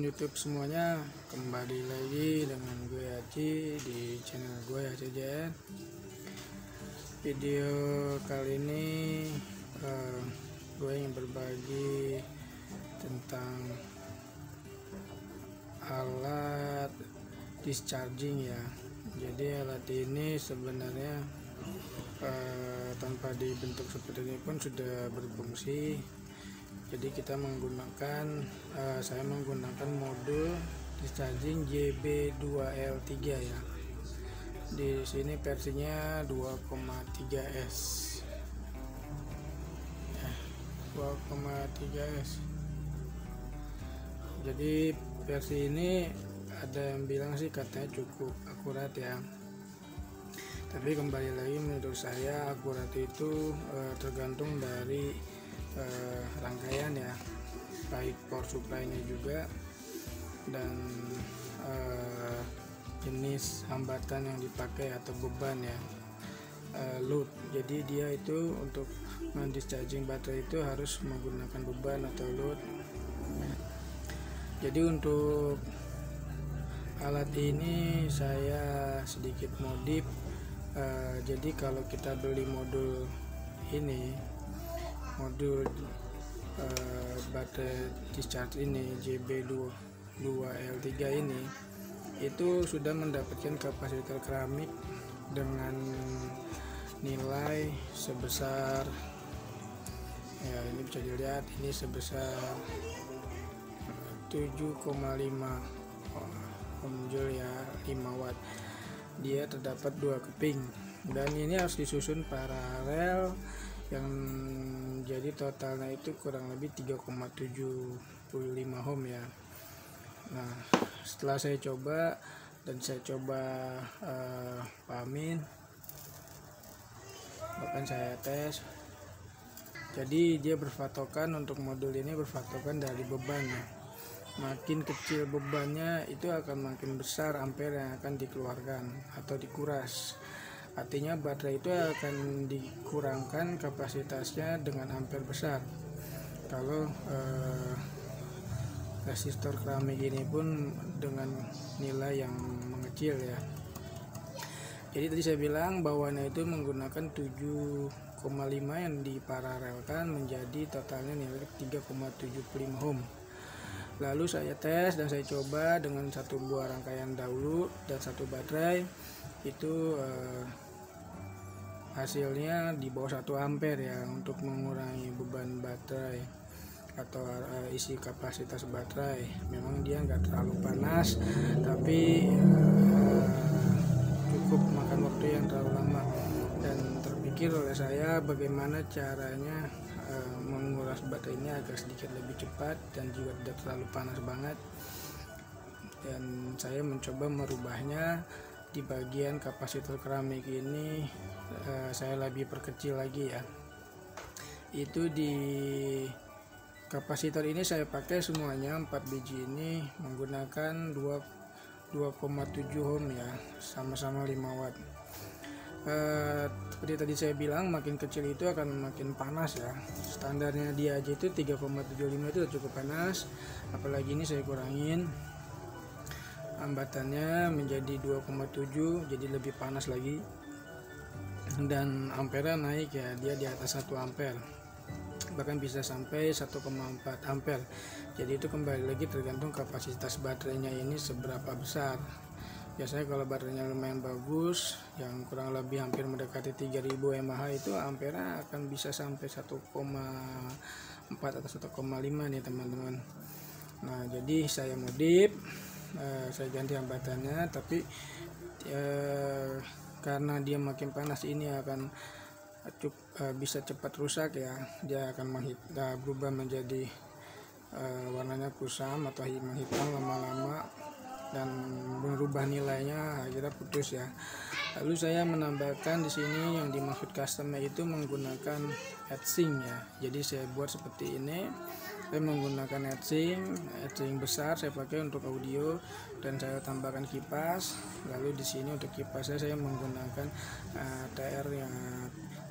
teman-teman YouTube semuanya, kembali lagi dengan gue Haji di channel gue HCJN. Video kali ini gue ingin berbagi tentang alat discharging ya. Jadi alat ini sebenarnya tanpa dibentuk seperti ini pun sudah berfungsi. Jadi kita menggunakan saya menggunakan modul discharging JB2L3 ya. Di sini versinya 2,3S. 2,3S. Jadi versi ini ada yang bilang sih katanya cukup akurat ya. Tapi kembali lagi menurut saya akurat itu tergantung dari rangkaian ya, baik power supply-nya juga dan jenis hambatan yang dipakai atau beban ya, load. Jadi dia itu untuk mendischarging baterai itu harus menggunakan beban atau load. Jadi untuk alat ini saya sedikit modif. Jadi kalau kita beli modul ini, modul baterai discharge ini JB2L3 ini itu sudah mendapatkan kapasitor keramik dengan nilai sebesar ya, ini bisa dilihat, ini sebesar 7,5 ohm ya, 5 watt. Dia terdapat 2 keping dan ini harus disusun paralel yang jadi totalnya itu kurang lebih 3,75 ohm ya. Nah, setelah saya coba pahamin, bahkan saya tes, jadi dia berpatokan untuk modul ini berpatokan dari bebannya. Makin kecil bebannya itu akan makin besar ampere yang akan dikeluarkan atau dikuras. Artinya baterai itu akan dikurangkan kapasitasnya dengan ampere besar. Kalau resistor keramik ini pun dengan nilai yang mengecil ya. Jadi tadi saya bilang bawahnya itu menggunakan 7,5 yang diparalelkan menjadi totalnya nilai 3,75 ohm. Lalu saya tes dan saya coba dengan satu buah rangkaian dahulu dan satu baterai, itu hasilnya di bawah 1 ampere ya, untuk mengurangi beban baterai atau isi kapasitas baterai. Memang dia nggak terlalu panas, tapi cukup makan waktu yang terlalu lama, dan terpikir oleh saya bagaimana caranya menguras baterainya agar sedikit lebih cepat dan juga tidak terlalu panas banget. Dan saya mencoba merubahnya di bagian kapasitor keramik ini, saya lebih perkecil lagi ya. Itu di kapasitor ini saya pakai semuanya 4 biji ini menggunakan 2,7 ohm ya, sama-sama 5 watt. Seperti tadi saya bilang, makin kecil itu akan makin panas ya. Standarnya dia aja itu 3,75 itu cukup panas, apalagi ini saya kurangin hambatannya menjadi 2,7, jadi lebih panas lagi, dan ampere naik ya, dia di atas 1 ampere, bahkan bisa sampai 1,4 ampere. Jadi itu kembali lagi tergantung kapasitas baterainya ini seberapa besar. Biasanya kalau baterainya lumayan bagus, yang kurang lebih hampir mendekati 3000 mAh, itu ampere akan bisa sampai 1,4 atau 1,5 nih teman-teman. Nah, jadi saya modif, saya ganti hambatannya, tapi karena dia makin panas ini akan bisa cepat rusak ya. Dia akan berubah menjadi warnanya kusam atau hitam lama-lama dan berubah nilainya, akhirnya putus ya. Lalu saya menambahkan di sini yang dimaksud customnya itu menggunakan heatsink ya. Jadi saya buat seperti ini. Saya menggunakan heatsink besar saya pakai untuk audio, dan saya tambahkan kipas. Lalu di sini untuk kipasnya saya menggunakan TR yang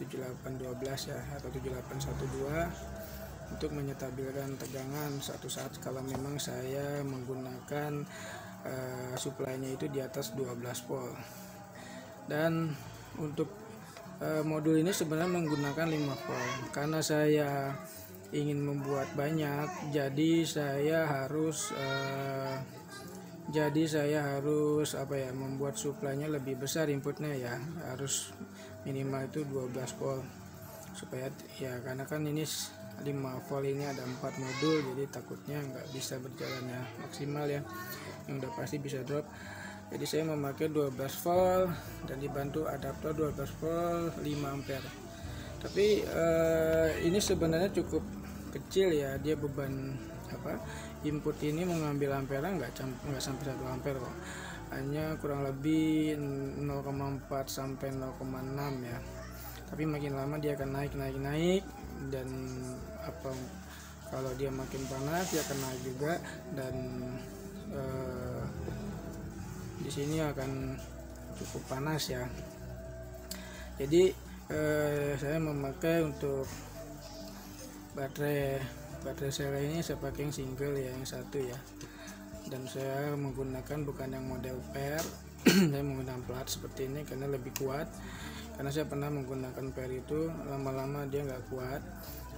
7812 ya, atau 7812 untuk menyetabilkan tegangan suatu saat kalau memang saya menggunakan supply-nya itu di atas 12 volt. Dan untuk modul ini sebenarnya menggunakan 5 volt. Karena saya ingin membuat banyak, jadi saya harus membuat supply-nya lebih besar, inputnya ya harus minimal itu 12 volt, supaya ya, karena kan ini 5 volt ini ada 4 modul, jadi takutnya nggak bisa berjalan ya maksimal ya, yang udah pasti bisa drop. Jadi saya memakai 12 volt dan dibantu adaptor 12 volt 5 ampere. Tapi ini sebenarnya cukup kecil ya, dia beban input ini mengambil ampere nggak sampai 1 ampere kok, hanya kurang lebih 0,4 sampai 0,6 ya. Tapi makin lama dia akan naik, dan kalau dia makin panas dia akan naik juga, dan di sini akan cukup panas ya. Jadi saya memakai untuk baterai sel ini saya pakai yang single ya, yang satu ya, dan saya menggunakan bukan yang model pair. Saya menggunakan plat seperti ini karena lebih kuat, karena saya pernah menggunakan pair itu lama-lama dia nggak kuat,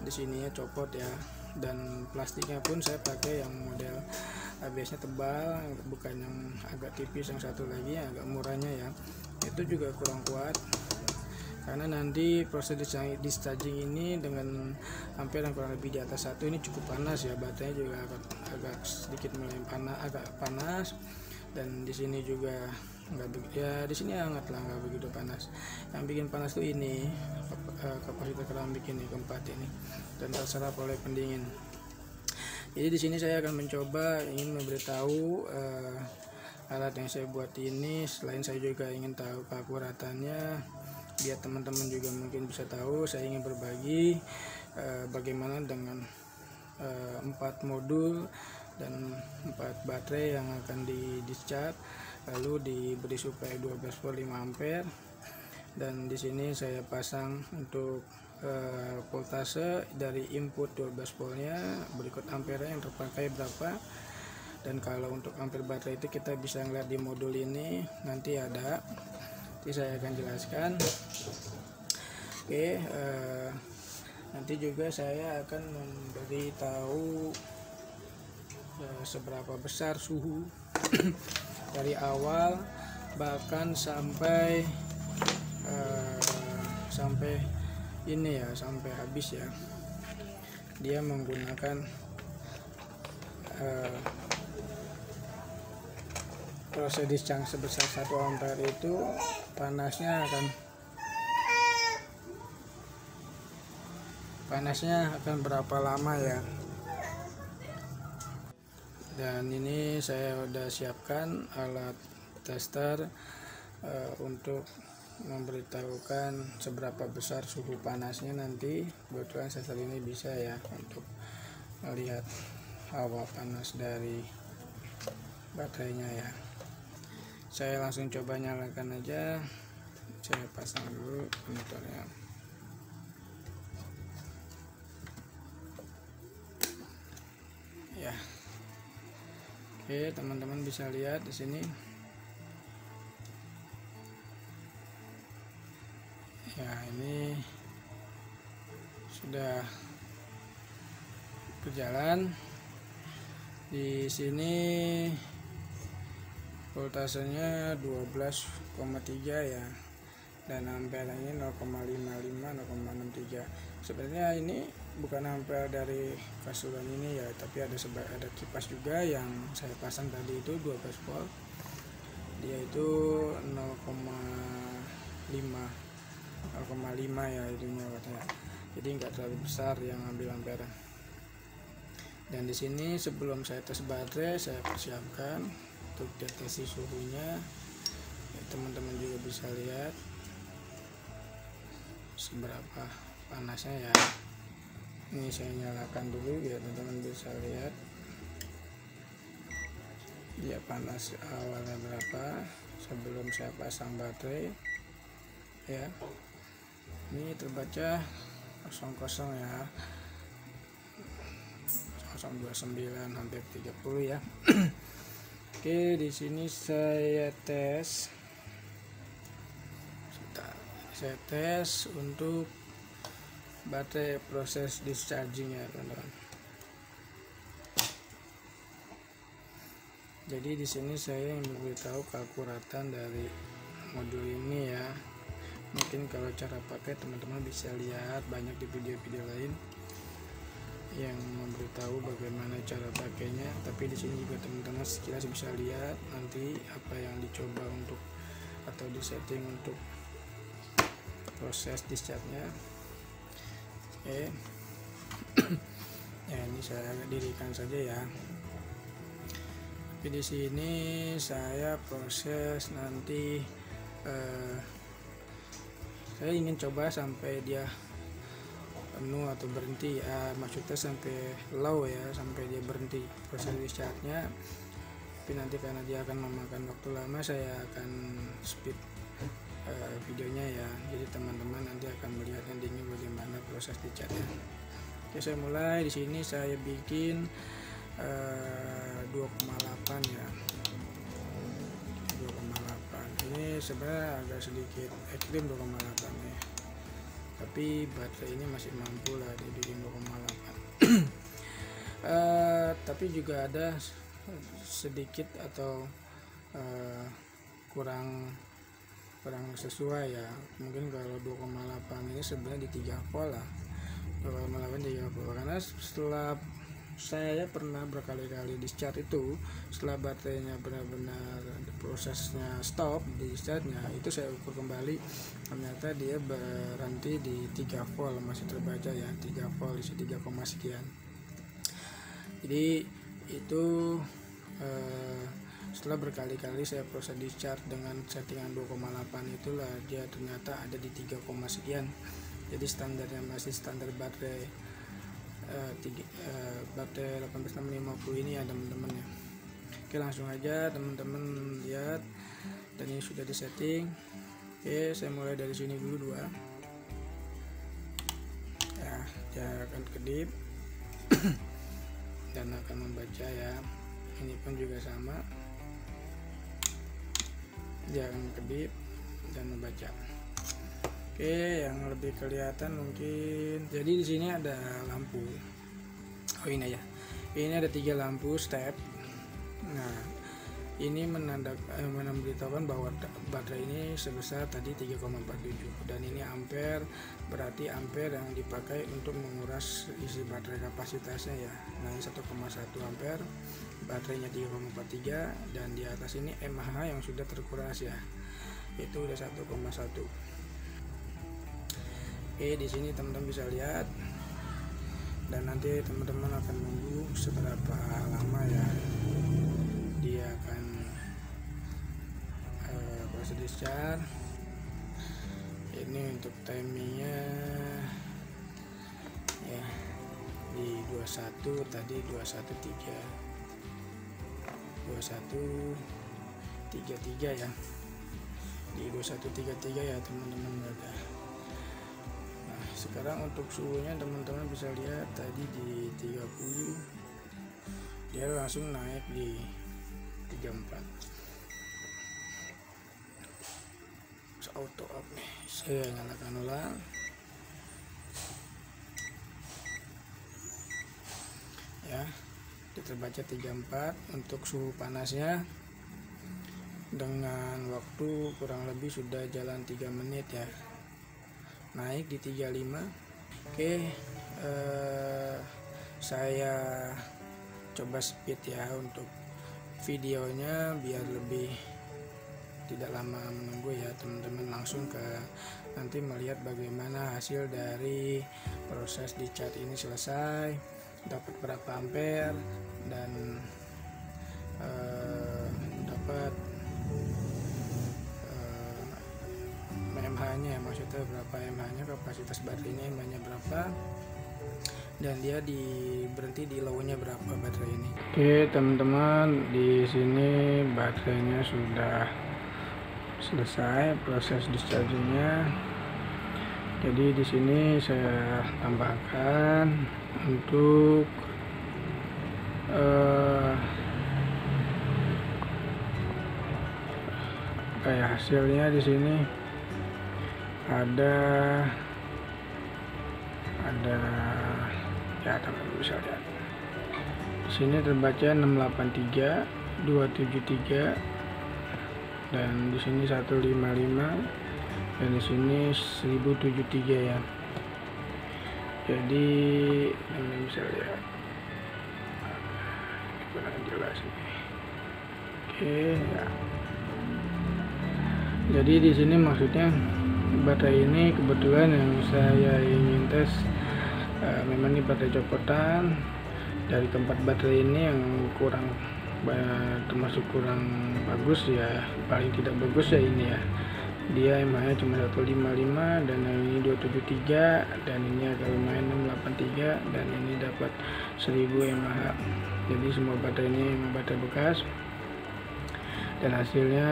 di sininya copot ya. Dan plastiknya pun saya pakai yang model ABS-nya tebal, bukan yang agak tipis, yang satu lagi agak murahnya ya, itu juga kurang kuat. Karena nanti proses discharging ini dengan ampere yang kurang lebih di atas 1 ini cukup panas ya, baterainya juga agak sedikit mulai agak panas, dan di sini juga di sini hangat lah, nggak begitu panas. Yang bikin panas tuh ini kapasitor keramik ini, keempat ini, dan terserap oleh pendingin. Jadi di sini saya akan mencoba ingin memberitahu alat yang saya buat ini. Selain saya juga ingin tahu keakuratannya, biar teman-teman juga mungkin bisa tahu. Saya ingin berbagi bagaimana dengan 4 modul dan 4 baterai yang akan di discharge, lalu diberi supply 12 volt 5 ampere. Dan di sini saya pasang untuk voltase dari input 12 voltnya, berikut ampere yang terpakai berapa. Dan kalau untuk ampere baterai itu kita bisa ngeliat di modul ini, nanti ada, nanti saya akan jelaskan. Oke, nanti juga saya akan memberitahu seberapa besar suhu dari awal bahkan sampai ini ya, sampai habis ya. Dia menggunakan proses discharge sebesar 1 ampere itu panasnya akan berapa lama ya. Dan ini saya udah siapkan alat tester untuk memberitahukan seberapa besar suhu panasnya nanti. Kebetulan sensor ini bisa ya untuk melihat hawa panas dari baterainya ya. Saya langsung coba nyalakan aja. Saya pasang dulu monitornya. Ya. Oke, teman-teman bisa lihat di sini. Ya, ini sudah berjalan. Di sini voltasenya 12,3 ya, dan amperanya 0,55 0,63. Sebenarnya ini bukan ampere dari kasuran ini ya, tapi ada kipas juga yang saya pasang tadi itu 12 volt. Dia itu 0,5 ya itunya katanya. Jadi nggak terlalu besar yang ambil ampere. Dan di sini sebelum saya tes baterai, saya persiapkan untuk deteksi suhunya. Ya, teman-teman juga bisa lihat seberapa panasnya ya. Ini saya nyalakan dulu biar teman-teman bisa lihat dia panas awalnya berapa sebelum saya pasang baterai ya. Ini terbaca 00 ya, 0,29 hampir 30 ya. Oke, di sini saya tes. Saya tes untuk baterai proses discharging ya, teman-teman. Jadi di sini saya memberitahu kalkulatan dari modul ini ya. Mungkin kalau cara pakai teman-teman bisa lihat banyak di video-video lain yang memberitahu bagaimana cara pakainya, tapi di sini juga teman-teman sekilas bisa lihat nanti apa yang dicoba untuk atau disetting untuk proses discharge-nya. Oke. Ya, ini saya dirikan saja ya. Tapi di sini saya proses nanti saya ingin coba sampai dia penuh atau berhenti, maksudnya sampai low ya, sampai dia berhenti proses discharge-nya. Tapi nanti karena dia akan memakan waktu lama, saya akan speed videonya ya. Jadi teman-teman nanti akan melihat endingnya bagaimana proses discharge-nya. Oke, saya mulai. Di sini saya bikin 2,8 ya. 2,8 ini sebenarnya agak sedikit ekstrim 2,8 ya, tapi baterai ini masih mampu lah dibikin 2,8. Tapi juga ada sedikit atau kurang sesuai ya. Mungkin kalau 2,8 ini sebenarnya di 3 volt lah, 2,8 3 volt, karena setelah saya pernah berkali-kali discharge itu, setelah baterainya benar-benar prosesnya stop di discharge-nya, itu saya ukur kembali, ternyata dia berhenti di 3 volt, masih terbaca ya 3 volt, isi 3, sekian. Jadi itu setelah berkali-kali saya proses discharge dengan settingan 2,8 itulah dia ternyata ada di 3, sekian. Jadi standarnya masih standar baterai baterai 18650 ini ya teman-teman ya. Oke, langsung aja teman-teman lihat, dan ini sudah disetting. Oke, saya mulai dari sini dulu 2 ya, saya akan kedip dan akan membaca ya. Ini pun juga sama, dia akan kedip dan membaca. Oke, yang lebih kelihatan mungkin, jadi di sini ada lampu. Oh, ini ya. Ini ada 3 lampu step. Nah, ini memberitahukan bahwa baterai ini sebesar tadi 3,47, dan ini ampere, berarti ampere yang dipakai untuk menguras isi baterai kapasitasnya ya. Nah, ini 1,1 ampere, baterainya 3,43, dan di atas ini mAh yang sudah terkuras ya. Itu udah 1,1. Oke, di sini teman-teman bisa lihat, dan nanti teman-teman akan nunggu seberapa lama ya dia akan proses discharge. Ini untuk timingnya ya, di 21 tadi 2133 ya, di 2133 ya teman-teman berada. Sekarang untuk suhunya teman-teman bisa lihat tadi di 30, dia langsung naik di 34. Auto off nih, saya nyalakan ulang ya. Dia terbaca 34 untuk suhu panasnya, dengan waktu kurang lebih sudah jalan 3 menit ya, naik di 35. Oke, saya coba speed ya untuk videonya biar lebih tidak lama menunggu ya teman-teman. Langsung ke nanti melihat bagaimana hasil dari proses discharge ini selesai, dapat berapa ampere dan dapat mAh-nya, maksudnya berapa mAh-nya, kapasitas baterainya mAh-nya berapa, dan dia berhenti di low-nya berapa baterai ini. Oke teman-teman, di sini baterainya sudah selesai proses discharging-nya. Jadi di sini saya tambahkan untuk kayak hasilnya di sini ada ya, teman-teman bisa lihat di sini terbaca 683 273 dan di sini 155 dan di sini 1073 ya. Jadi teman-teman bisa lihat kurang jelas ini. Oke ya. Jadi di sini maksudnya baterai ini kebetulan yang saya ingin tes memang ini baterai copotan dari keempat baterai ini yang kurang termasuk kurang bagus ya, paling tidak bagus ya ini ya. Dia mAh cuma 155 dan yang ini 273 dan ini agak lumayan 683 dan ini dapat 1000 mAh. Jadi semua baterai ini memang baterai bekas dan hasilnya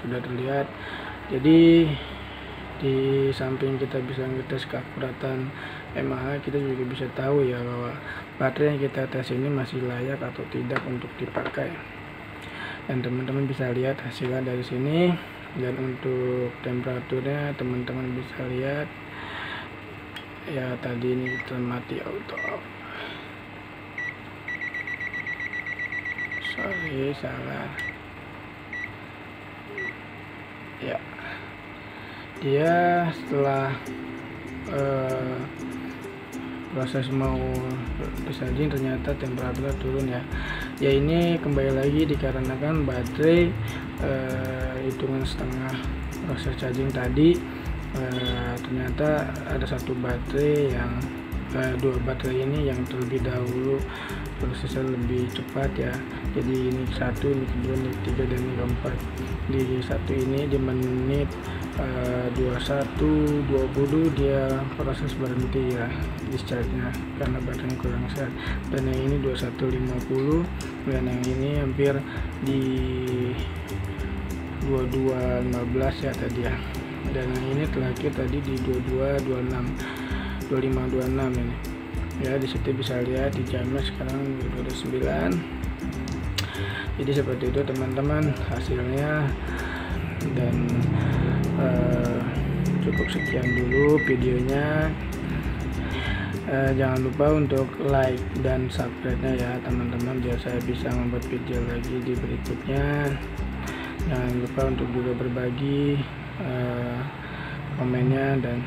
sudah terlihat. Jadi di samping kita bisa ngetes keakuratan mAh, kita juga bisa tahu ya bahwa baterai yang kita tes ini masih layak atau tidak untuk dipakai. Dan teman-teman bisa lihat hasilnya dari sini. Dan untuk temperaturnya teman-teman bisa lihat ya, tadi ini kita mati auto off. Sorry, salah ya. Dia setelah proses mau disaring ternyata temperaturnya turun ya. Ya ini kembali lagi dikarenakan baterai hitungan setengah proses charging tadi ternyata ada satu baterai yang dua baterai ini yang terlebih dahulu prosesnya lebih cepat ya. Jadi ini satu, ini kedua, ini ketiga, dan ini keempat. Di satu ini di menit 21:20 dia proses berhenti ya discharge-nya karena baterainya kurang sehat. Dan yang ini 21:50 dan yang ini hampir di 22:15 ya tadi ya. Dan yang ini terakhir tadi di 25:26 ini ya. Di situ bisa lihat di jamnya sekarang 29. Jadi seperti itu teman-teman hasilnya. Dan cukup sekian dulu videonya. Jangan lupa untuk like dan subscribe-nya ya teman-teman, biar saya bisa membuat video lagi di berikutnya. Jangan lupa untuk juga berbagi komennya, dan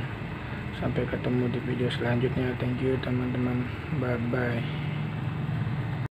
sampai ketemu di video selanjutnya. Thank you teman-teman, bye bye.